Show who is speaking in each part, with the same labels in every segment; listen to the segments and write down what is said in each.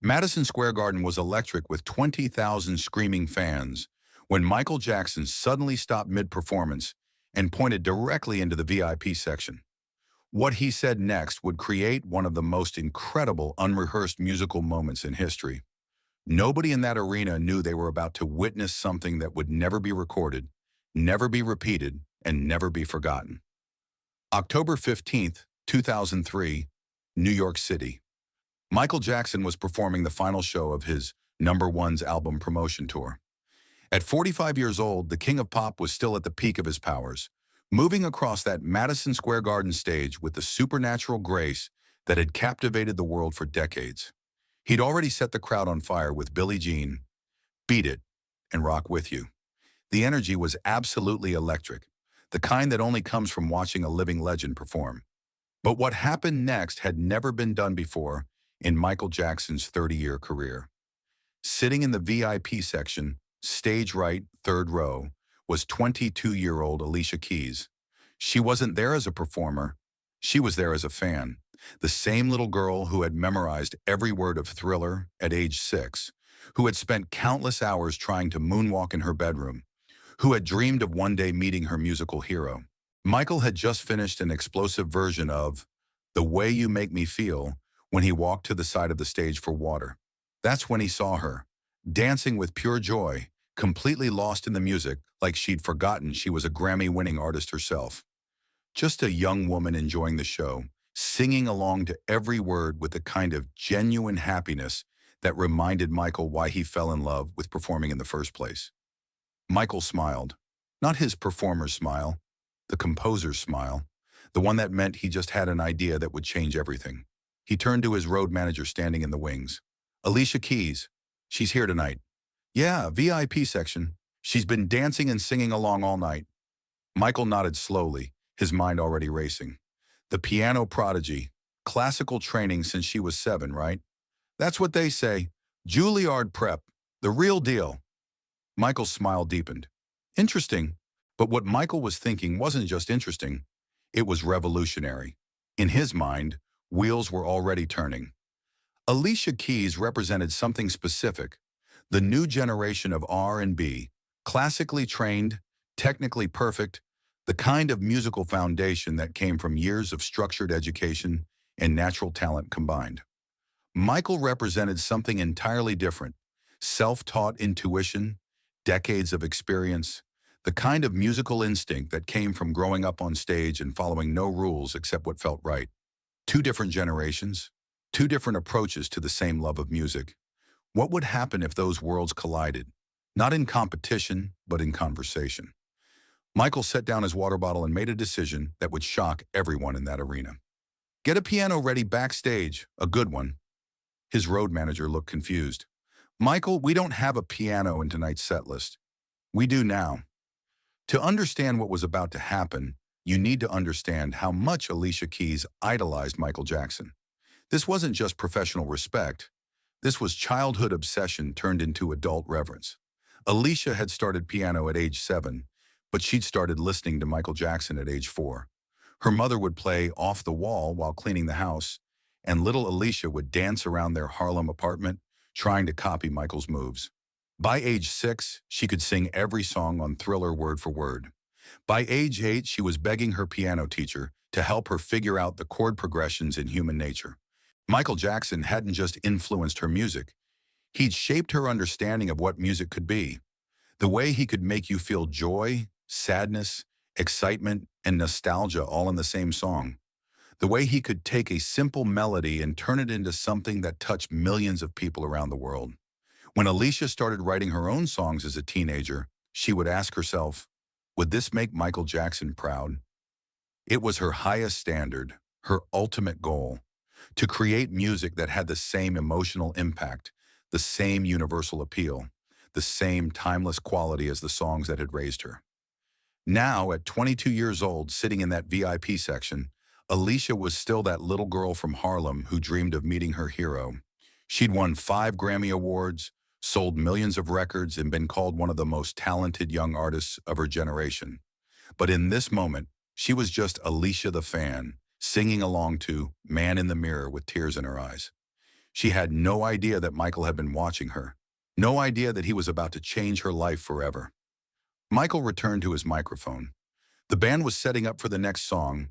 Speaker 1: Madison Square Garden was electric with 20,000 screaming fans when Michael Jackson suddenly stopped mid-performance and pointed directly into the VIP section. What he said next would create one of the most incredible unrehearsed musical moments in history. Nobody in that arena knew they were about to witness something that would never be recorded, never be repeated, and never be forgotten. October 15th, 2003, New York City. Michael Jackson was performing the final show of his Number One's album promotion tour. At 45 years old, the king of pop was still at the peak of his powers, moving across that Madison Square Garden stage with the supernatural grace that had captivated the world for decades. He'd already set the crowd on fire with Billie Jean, Beat It, and Rock With You. The energy was absolutely electric, the kind that only comes from watching a living legend perform. But what happened next had never been done before in Michael Jackson's 30-year career. Sitting in the VIP section, stage right, third row, was 22-year-old Alicia Keys. She wasn't there as a performer. She was there as a fan. The same little girl who had memorized every word of Thriller at age 6, who had spent countless hours trying to moonwalk in her bedroom, who had dreamed of one day meeting her musical hero. Michael had just finished an explosive version of The Way You Make Me Feel when he walked to the side of the stage for water. That's when he saw her, dancing with pure joy, completely lost in the music, like she'd forgotten she was a Grammy-winning artist herself. Just a young woman enjoying the show, singing along to every word with the kind of genuine happiness that reminded Michael why he fell in love with performing in the first place. Michael smiled. Not his performer's smile, the composer's smile, the one that meant he just had an idea that would change everything. He turned to his road manager standing in the wings. Alicia Keys, she's here tonight. Yeah, VIP section. She's been dancing and singing along all night. Michael nodded slowly, his mind already racing. The piano prodigy, classical training since she was 7, right? That's what they say. Juilliard prep, the real deal. Michael's smile deepened. Interesting, but what Michael was thinking wasn't just interesting, it was revolutionary. In his mind, wheels were already turning. Alicia Keys represented something specific, the new generation of R&B, classically trained, technically perfect, the kind of musical foundation that came from years of structured education and natural talent combined. Michael represented something entirely different, self-taught intuition, decades of experience, the kind of musical instinct that came from growing up on stage and following no rules except what felt right. Two different generations, two different approaches to the same love of music. What would happen if those worlds collided? Not in competition, but in conversation. Michael set down his water bottle and made a decision that would shock everyone in that arena. Get a piano ready backstage, a good one. His road manager looked confused. Michael, we don't have a piano in tonight's set list. We do now. To understand what was about to happen, you need to understand how much Alicia Keys idolized Michael Jackson. This wasn't just professional respect. This was childhood obsession turned into adult reverence. Alicia had started piano at age 7, but she'd started listening to Michael Jackson at age 4. Her mother would play Off the Wall while cleaning the house, and little Alicia would dance around their Harlem apartment, trying to copy Michael's moves. By age 6, she could sing every song on Thriller word for word. By age 8, she was begging her piano teacher to help her figure out the chord progressions in human nature. Michael Jackson hadn't just influenced her music. He'd shaped her understanding of what music could be. The way he could make you feel joy, sadness, excitement, and nostalgia all in the same song. The way he could take a simple melody and turn it into something that touched millions of people around the world. When Alicia started writing her own songs as a teenager, she would ask herself, would this make Michael Jackson proud? It was her highest standard, her ultimate goal, to create music that had the same emotional impact, the same universal appeal, the same timeless quality as the songs that had raised her. Now, at 22 years old, sitting in that VIP section, Alicia was still that little girl from Harlem who dreamed of meeting her hero. She'd won 5 Grammy Awards, sold millions of records, and been called one of the most talented young artists of her generation. But in this moment, she was just Alicia the fan, singing along to Man in the Mirror with tears in her eyes. She had no idea that Michael had been watching her. No idea that he was about to change her life forever. Michael returned to his microphone. The band was setting up for the next song,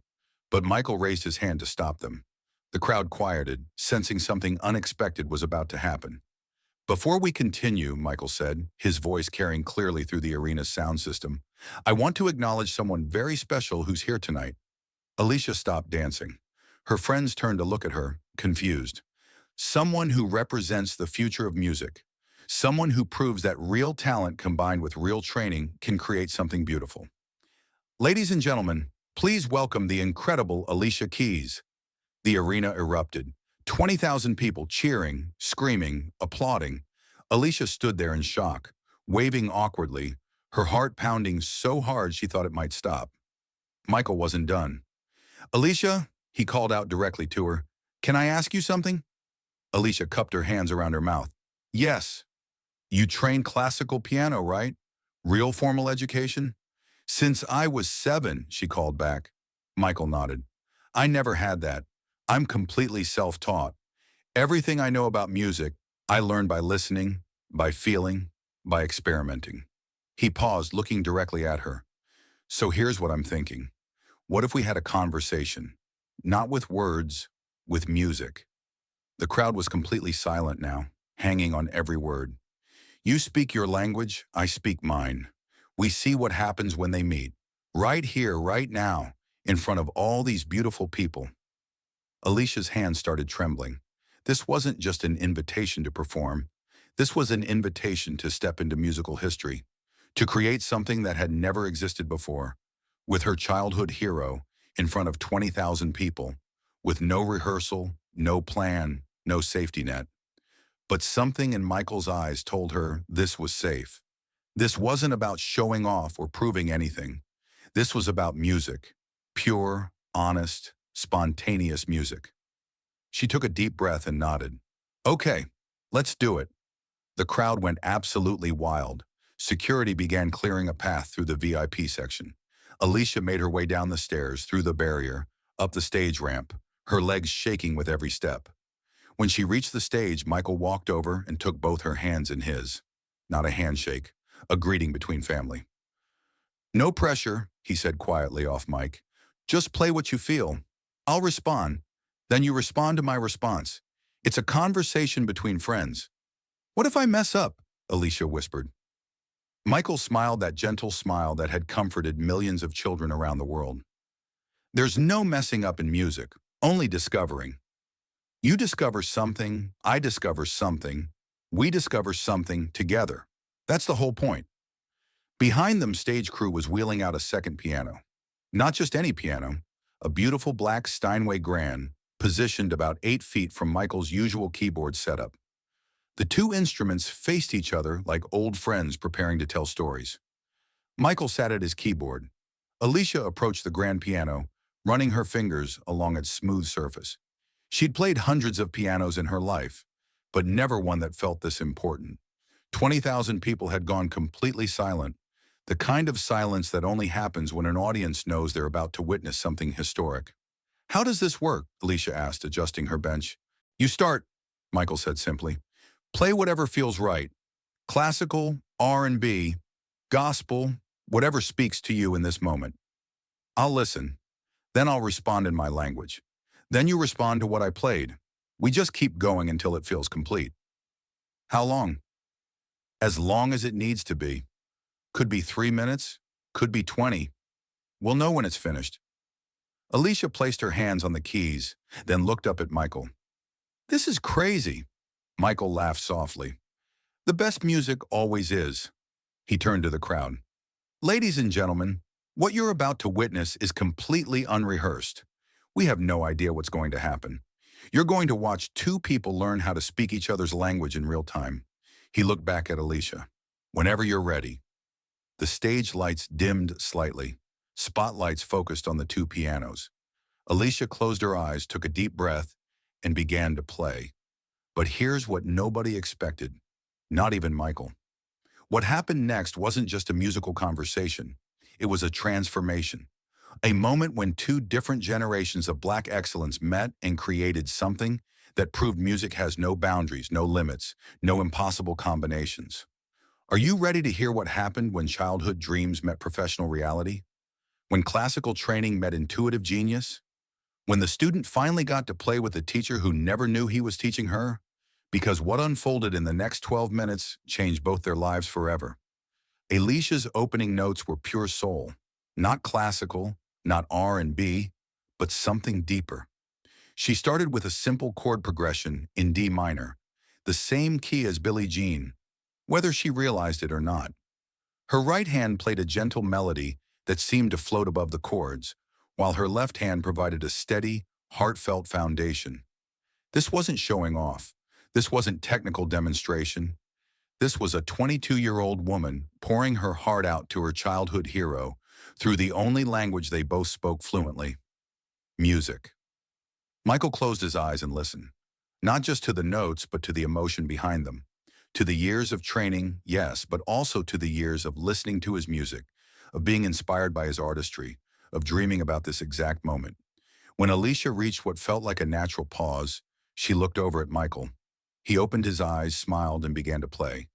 Speaker 1: but Michael raised his hand to stop them. The crowd quieted, sensing something unexpected was about to happen. "Before we continue," Michael said, his voice carrying clearly through the arena's sound system, "I want to acknowledge someone very special who's here tonight." Alicia stopped dancing. Her friends turned to look at her, confused. Someone who represents the future of music. Someone who proves that real talent combined with real training can create something beautiful. Ladies and gentlemen, please welcome the incredible Alicia Keys. The arena erupted. 20,000 people cheering, screaming, applauding. Alicia stood there in shock, waving awkwardly, her heart pounding so hard she thought it might stop. Michael wasn't done. "Alicia," he called out directly to her, "can I ask you something?" Alicia cupped her hands around her mouth. "Yes. You train classical piano, right? Real formal education?" "Since I was 7, she called back. Michael nodded. "I never had that. I'm completely self-taught. Everything I know about music, I learned by listening, by feeling, by experimenting." He paused, looking directly at her. "So here's what I'm thinking. What if we had a conversation? Not with words, with music." The crowd was completely silent now, hanging on every word. "You speak your language, I speak mine. We see what happens when they meet. Right here, right now, in front of all these beautiful people." Alicia's hands started trembling. This wasn't just an invitation to perform. This was an invitation to step into musical history, to create something that had never existed before, with her childhood hero in front of 20,000 people, with no rehearsal, no plan, no safety net. But something in Michael's eyes told her this was safe. This wasn't about showing off or proving anything. This was about music, pure, honest, spontaneous music. She took a deep breath and nodded. "Okay, let's do it." The crowd went absolutely wild. Security began clearing a path through the VIP section. Alicia made her way down the stairs, through the barrier, up the stage ramp, her legs shaking with every step. When she reached the stage, Michael walked over and took both her hands in his. Not a handshake, a greeting between family. "No pressure," he said quietly off mic. "Just play what you feel. I'll respond. Then you respond to my response. It's a conversation between friends." "What if I mess up?" Alicia whispered. Michael smiled that gentle smile that had comforted millions of children around the world. "There's no messing up in music, only discovering. You discover something, I discover something, we discover something together. That's the whole point." Behind them, stage crew was wheeling out a second piano. Not just any piano, a beautiful black Steinway grand, positioned about 8 feet from Michael's usual keyboard setup. The two instruments faced each other like old friends preparing to tell stories. Michael sat at his keyboard. Alicia approached the grand piano, running her fingers along its smooth surface. She'd played hundreds of pianos in her life, but never one that felt this important. 20,000 people had gone completely silent, the kind of silence that only happens when an audience knows they're about to witness something historic. "How does this work?" Alicia asked, adjusting her bench. "You start," Michael said simply. "Play whatever feels right. Classical, R&B, gospel, whatever speaks to you in this moment. I'll listen. Then I'll respond in my language. Then you respond to what I played. We just keep going until it feels complete." "How long?" "As long as it needs to be. Could be 3 minutes, could be 20. We'll know when it's finished." Alicia placed her hands on the keys, then looked up at Michael. "This is crazy." Michael laughed softly. "The best music always is." He turned to the crowd. "Ladies and gentlemen, what you're about to witness is completely unrehearsed. We have no idea what's going to happen. You're going to watch two people learn how to speak each other's language in real time." He looked back at Alicia. "Whenever you're ready." The stage lights dimmed slightly. Spotlights focused on the two pianos. Alicia closed her eyes, took a deep breath, and began to play. But here's what nobody expected, not even Michael. What happened next wasn't just a musical conversation. It was a transformation. A moment when two different generations of Black excellence met and created something that proved music has no boundaries, no limits, no impossible combinations. Are you ready to hear what happened when childhood dreams met professional reality? When classical training met intuitive genius? When the student finally got to play with a teacher who never knew he was teaching her? Because what unfolded in the next 12 minutes changed both their lives forever. Alicia's opening notes were pure soul, not classical, not R&B, but something deeper. She started with a simple chord progression in D minor, the same key as Billie Jean, whether she realized it or not. Her right hand played a gentle melody that seemed to float above the chords, while her left hand provided a steady, heartfelt foundation. This wasn't showing off. This wasn't technical demonstration. This was a 22-year-old woman pouring her heart out to her childhood hero through the only language they both spoke fluently: music. Michael closed his eyes and listened, not just to the notes, but to the emotion behind them. To the years of training, yes, but also to the years of listening to his music, of being inspired by his artistry, of dreaming about this exact moment. When Alicia reached what felt like a natural pause, she looked over at Michael. He opened his eyes, smiled, and began to play.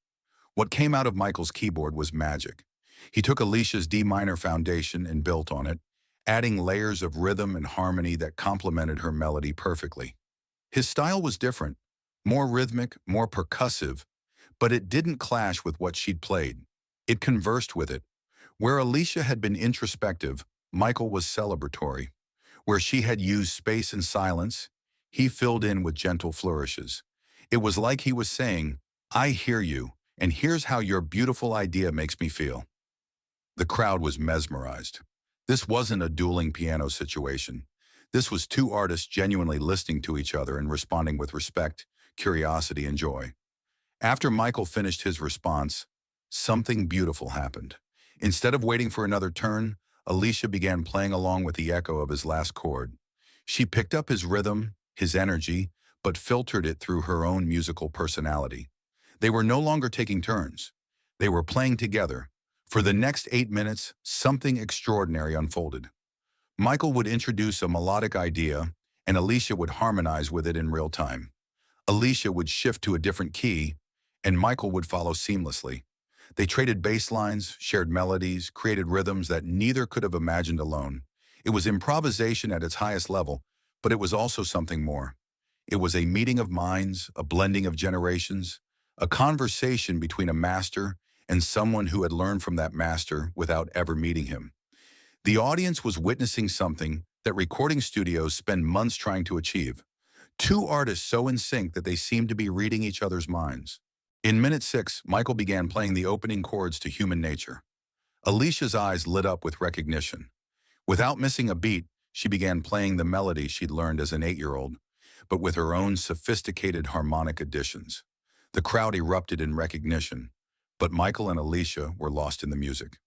Speaker 1: What came out of Michael's keyboard was magic. He took Alicia's D minor foundation and built on it, adding layers of rhythm and harmony that complemented her melody perfectly. His style was different, more rhythmic, more percussive, but it didn't clash with what she'd played. It conversed with it. Where Alicia had been introspective, Michael was celebratory. Where she had used space and silence, he filled in with gentle flourishes. It was like he was saying, "I hear you, and here's how your beautiful idea makes me feel." The crowd was mesmerized. This wasn't a dueling piano situation. This was two artists genuinely listening to each other and responding with respect, curiosity, and joy. After Michael finished his response, something beautiful happened. Instead of waiting for another turn, Alicia began playing along with the echo of his last chord. She picked up his rhythm, his energy, but filtered it through her own musical personality. They were no longer taking turns. They were playing together. For the next 8 minutes, something extraordinary unfolded. Michael would introduce a melodic idea, and Alicia would harmonize with it in real time. Alicia would shift to a different key, and Michael would follow seamlessly. They traded bass lines, shared melodies, created rhythms that neither could have imagined alone. It was improvisation at its highest level, but it was also something more. It was a meeting of minds, a blending of generations, a conversation between a master and someone who had learned from that master without ever meeting him. The audience was witnessing something that recording studios spend months trying to achieve. Two artists so in sync that they seemed to be reading each other's minds. In minute 6, Michael began playing the opening chords to Human Nature. Alicia's eyes lit up with recognition. Without missing a beat, she began playing the melody she'd learned as an 8-year-old, but with her own sophisticated harmonic additions. The crowd erupted in recognition, but Michael and Alicia were lost in the music.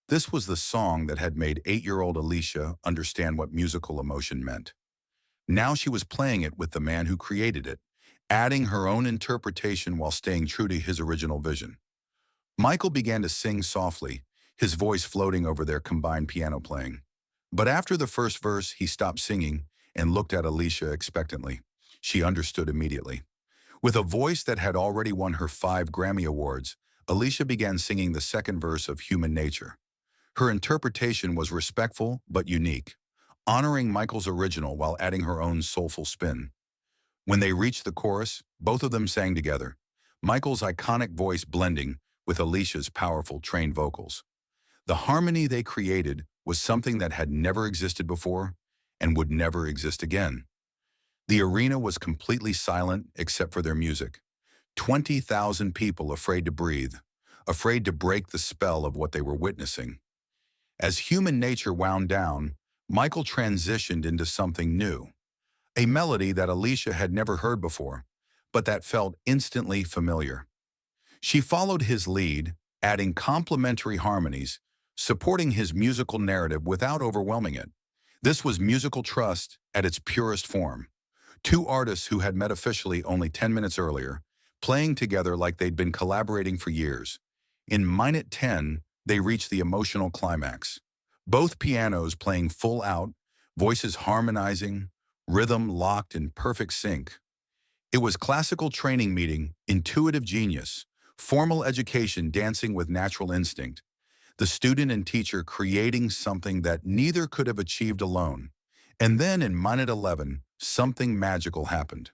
Speaker 1: This was the song that had made 8-year-old Alicia understand what musical emotion meant. Now she was playing it with the man who created it, adding her own interpretation while staying true to his original vision. Michael began to sing softly, his voice floating over their combined piano playing. But after the first verse, he stopped singing and looked at Alicia expectantly. She understood immediately. With a voice that had already won her 5 Grammy Awards, Alicia began singing the second verse of Human Nature. Her interpretation was respectful but unique, honoring Michael's original while adding her own soulful spin. When they reached the chorus, both of them sang together, Michael's iconic voice blending with Alicia's powerful trained vocals. The harmony they created was something that had never existed before and would never exist again. The arena was completely silent except for their music. 20,000 people afraid to breathe, afraid to break the spell of what they were witnessing. As Human Nature wound down, Michael transitioned into something new. A melody that Alicia had never heard before, but that felt instantly familiar. She followed his lead, adding complementary harmonies, supporting his musical narrative without overwhelming it. This was musical trust at its purest form. Two artists who had met officially only 10 minutes earlier, playing together like they'd been collaborating for years. In minute 10, they reached the emotional climax. Both pianos playing full out, voices harmonizing, rhythm locked in perfect sync. It was classical training meeting intuitive genius, formal education dancing with natural instinct, the student and teacher creating something that neither could have achieved alone. And then in minute 11, something magical happened.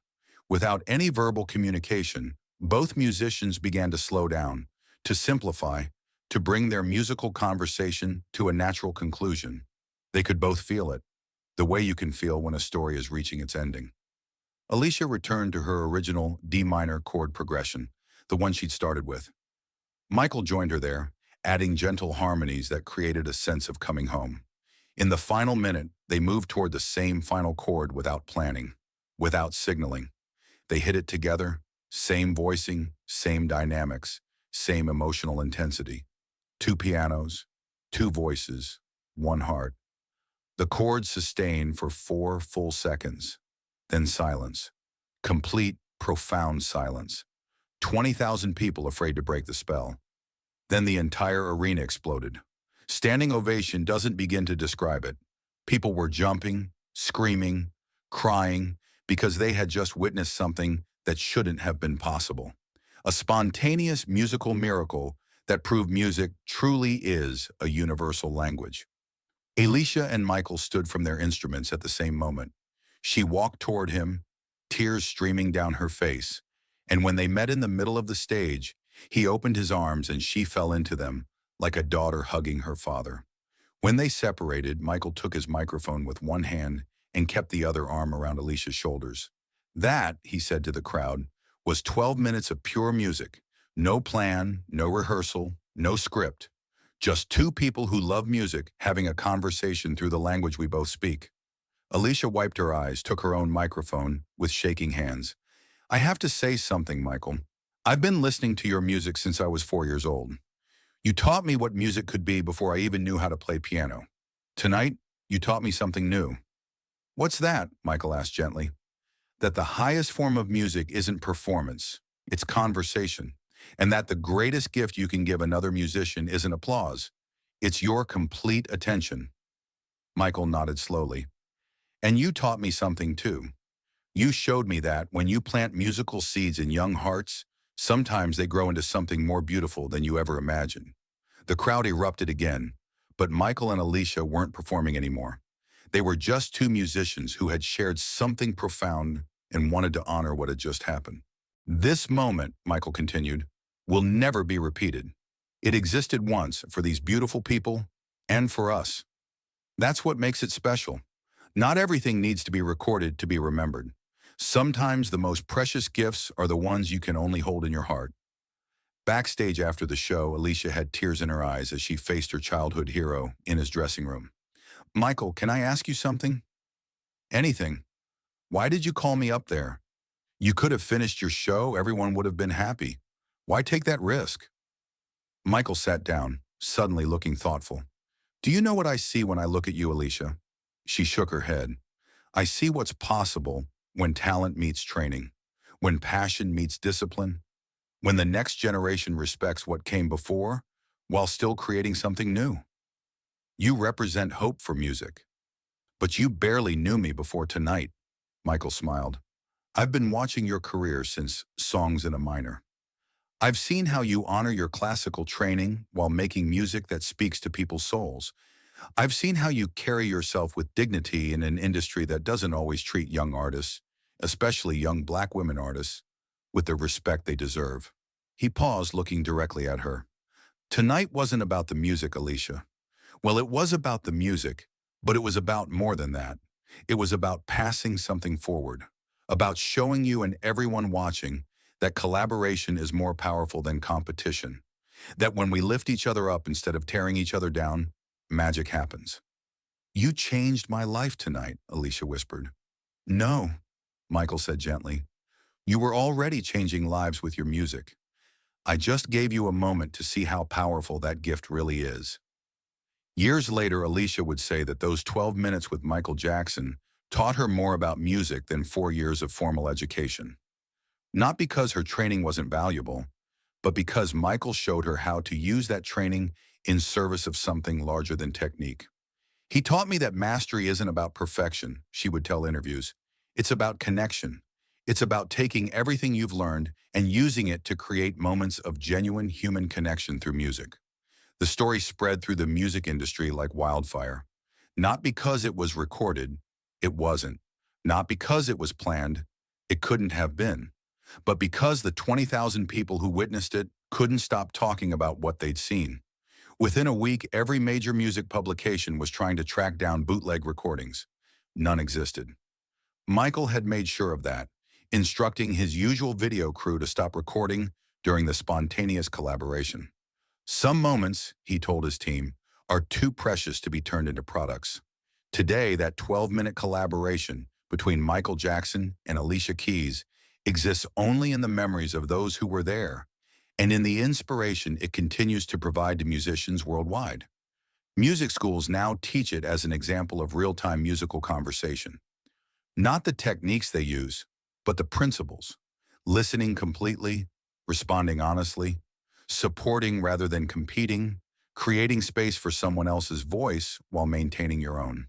Speaker 1: Without any verbal communication, both musicians began to slow down, to simplify, to bring their musical conversation to a natural conclusion. They could both feel it, the way you can feel when a story is reaching its ending. Alicia returned to her original D minor chord progression, the one she'd started with. Michael joined her there, adding gentle harmonies that created a sense of coming home. In the final minute, they moved toward the same final chord without planning, without signaling. They hit it together, same voicing, same dynamics, same emotional intensity. Two pianos, two voices, one heart. The chord sustained for 4 full seconds. Then silence. Complete, profound silence. 20,000 people afraid to break the spell. Then the entire arena exploded. Standing ovation doesn't begin to describe it. People were jumping, screaming, crying, because they had just witnessed something that shouldn't have been possible. A spontaneous musical miracle that proved music truly is a universal language. Alicia and Michael stood from their instruments at the same moment. She walked toward him, tears streaming down her face, and when they met in the middle of the stage, he opened his arms and she fell into them, like a daughter hugging her father. When they separated, Michael took his microphone with one hand and kept the other arm around Alicia's shoulders. That, he said to the crowd, was 12 minutes of pure music. No plan, no rehearsal, no script. Just two people who love music having a conversation through the language we both speak. Alicia wiped her eyes, took her own microphone, with shaking hands. I have to say something, Michael. I've been listening to your music since I was 4 years old. You taught me what music could be before I even knew how to play piano. Tonight, you taught me something new. What's that? Michael asked gently. That the highest form of music isn't performance, it's conversation. And that the greatest gift you can give another musician isn't applause. It's your complete attention. Michael nodded slowly. And you taught me something too. You showed me that when you plant musical seeds in young hearts, sometimes they grow into something more beautiful than you ever imagined. The crowd erupted again, but Michael and Alicia weren't performing anymore. They were just two musicians who had shared something profound and wanted to honor what had just happened. This moment, Michael continued, will never be repeated. It existed once for these beautiful people and for us. That's what makes it special. Not everything needs to be recorded to be remembered. Sometimes the most precious gifts are the ones you can only hold in your heart. Backstage after the show, Alicia had tears in her eyes as she faced her childhood hero in his dressing room. Michael, can I ask you something? Anything. Why did you call me up there? You could have finished your show, everyone would have been happy. Why take that risk? Michael sat down, suddenly looking thoughtful. Do you know what I see when I look at you, Alicia? She shook her head. I see what's possible when talent meets training, when passion meets discipline, when the next generation respects what came before while still creating something new. You represent hope for music. But you barely knew me before tonight, Michael smiled. I've been watching your career since Songs in a Minor. I've seen how you honor your classical training while making music that speaks to people's souls. I've seen how you carry yourself with dignity in an industry that doesn't always treat young artists, especially young Black women artists, with the respect they deserve. He paused, looking directly at her. Tonight wasn't about the music, Alicia. Well, it was about the music, but it was about more than that. It was about passing something forward, about showing you and everyone watching that collaboration is more powerful than competition, that when we lift each other up instead of tearing each other down, magic happens. You changed my life tonight, Alicia whispered. No, Michael said gently. You were already changing lives with your music. I just gave you a moment to see how powerful that gift really is. Years later, Alicia would say that those 12 minutes with Michael Jackson taught her more about music than 4 years of formal education. Not because her training wasn't valuable, but because Michael showed her how to use that training in service of something larger than technique. He taught me that mastery isn't about perfection, she would tell interviews. It's about connection. It's about taking everything you've learned and using it to create moments of genuine human connection through music. The story spread through the music industry like wildfire. Not because it was recorded, it wasn't. Not because it was planned, it couldn't have been. But because the 20,000 people who witnessed it couldn't stop talking about what they'd seen. Within a week, every major music publication was trying to track down bootleg recordings. None existed. Michael had made sure of that, instructing his usual video crew to stop recording during the spontaneous collaboration. Some moments, he told his team, are too precious to be turned into products. Today, that 12-minute collaboration between Michael Jackson and Alicia Keys exists only in the memories of those who were there, and in the inspiration it continues to provide to musicians worldwide. Music schools now teach it as an example of real-time musical conversation. Not the techniques they use, but the principles. Listening completely, responding honestly, supporting rather than competing, creating space for someone else's voice while maintaining your own.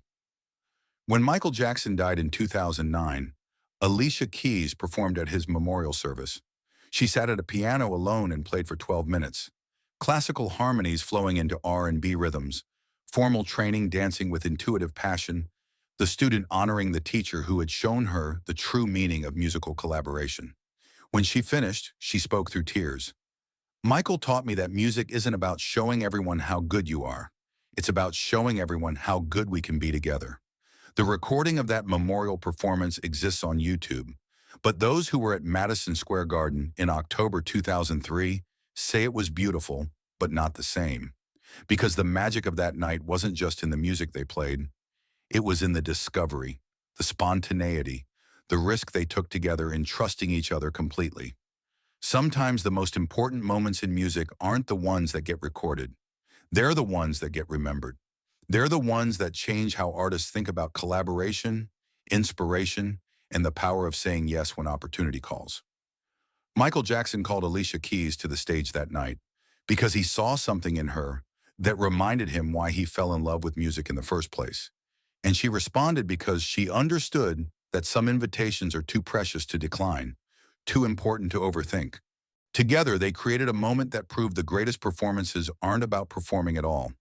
Speaker 1: When Michael Jackson died in 2009, Alicia Keys performed at his memorial service. She sat at a piano alone and played for 12 minutes. Classical harmonies flowing into R&B rhythms, formal training dancing with intuitive passion, the student honoring the teacher who had shown her the true meaning of musical collaboration. When she finished, she spoke through tears. Michael taught me that music isn't about showing everyone how good you are. It's about showing everyone how good we can be together. The recording of that memorial performance exists on YouTube, but those who were at Madison Square Garden in October 2003 say it was beautiful, but not the same. Because the magic of that night wasn't just in the music they played, it was in the discovery, the spontaneity, the risk they took together in trusting each other completely. Sometimes the most important moments in music aren't the ones that get recorded. They're the ones that get remembered. They're the ones that change how artists think about collaboration, inspiration, and the power of saying yes when opportunity calls. Michael Jackson called Alicia Keys to the stage that night because he saw something in her that reminded him why he fell in love with music in the first place. And she responded because she understood that some invitations are too precious to decline, too important to overthink. Together, they created a moment that proved the greatest performances aren't about performing at all.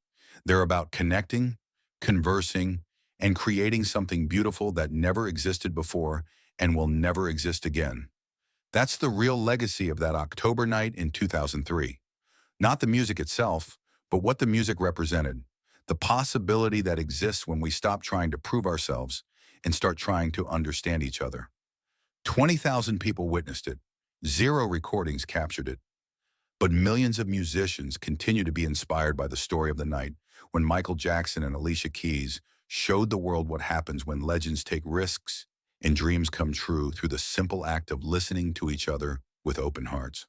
Speaker 1: They're about connecting, conversing, and creating something beautiful that never existed before and will never exist again. That's the real legacy of that October night in 2003. Not the music itself, but what the music represented. The possibility that exists when we stop trying to prove ourselves and start trying to understand each other. 20,000 people witnessed it. 0 recordings captured it. But millions of musicians continue to be inspired by the story of the night when Michael Jackson and Alicia Keys showed the world what happens when legends take risks and dreams come true through the simple act of listening to each other with open hearts.